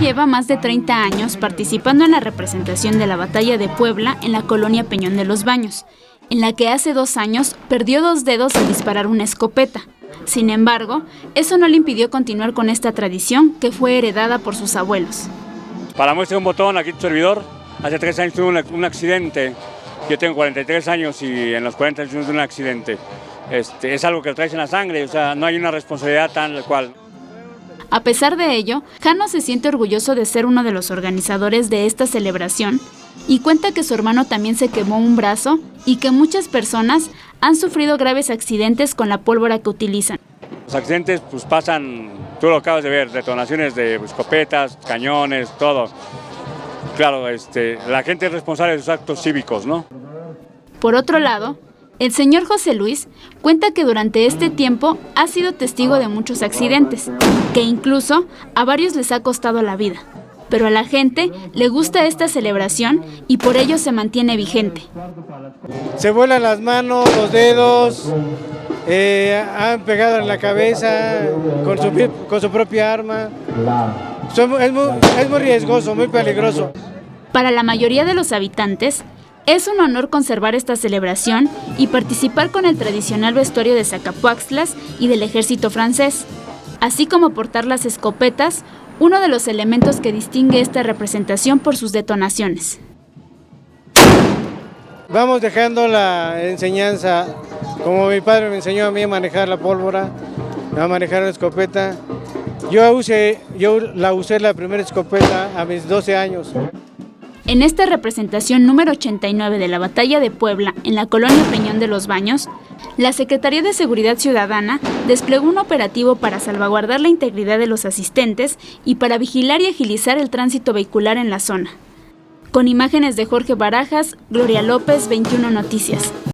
lleva más de 30 años participando en la representación de la Batalla de Puebla en la colonia Peñón de los Baños, en la que hace 2 años perdió 2 dedos al disparar una escopeta. Sin embargo, eso no le impidió continuar con esta tradición que fue heredada por sus abuelos. Para muestra un botón, aquí tu servidor, hace 3 años tuve un accidente. Yo tengo 43 años y en los 40 años tuve un accidente. Es algo que traes en la sangre, o sea, no hay una responsabilidad tal cual. A pesar de ello, Jano se siente orgulloso de ser uno de los organizadores de esta celebración y cuenta que su hermano también se quemó un brazo y que muchas personas han sufrido graves accidentes con la pólvora que utilizan. Los accidentes pues pasan, tú lo acabas de ver, detonaciones de escopetas, cañones, todo. Claro, la gente es responsable de sus actos cívicos, ¿no? Por otro lado, el señor José Luis cuenta que durante este tiempo ha sido testigo de muchos accidentes, que incluso a varios les ha costado la vida. Pero a la gente le gusta esta celebración y por ello se mantiene vigente. Se vuelan las manos, los dedos, han pegado en la cabeza con su propia arma. Es muy riesgoso, muy peligroso. Para la mayoría de los habitantes, es un honor conservar esta celebración y participar con el tradicional vestuario de Zacapuaxtlas y del ejército francés, así como portar las escopetas, uno de los elementos que distingue esta representación por sus detonaciones. Vamos dejando la enseñanza, como mi padre me enseñó a mí a manejar la pólvora, a manejar la escopeta. Yo la usé la primera escopeta a mis 12 años. En esta representación número 89 de la Batalla de Puebla, en la colonia Peñón de los Baños, la Secretaría de Seguridad Ciudadana desplegó un operativo para salvaguardar la integridad de los asistentes y para vigilar y agilizar el tránsito vehicular en la zona. Con imágenes de Jorge Barajas, Gloria López, 21 Noticias.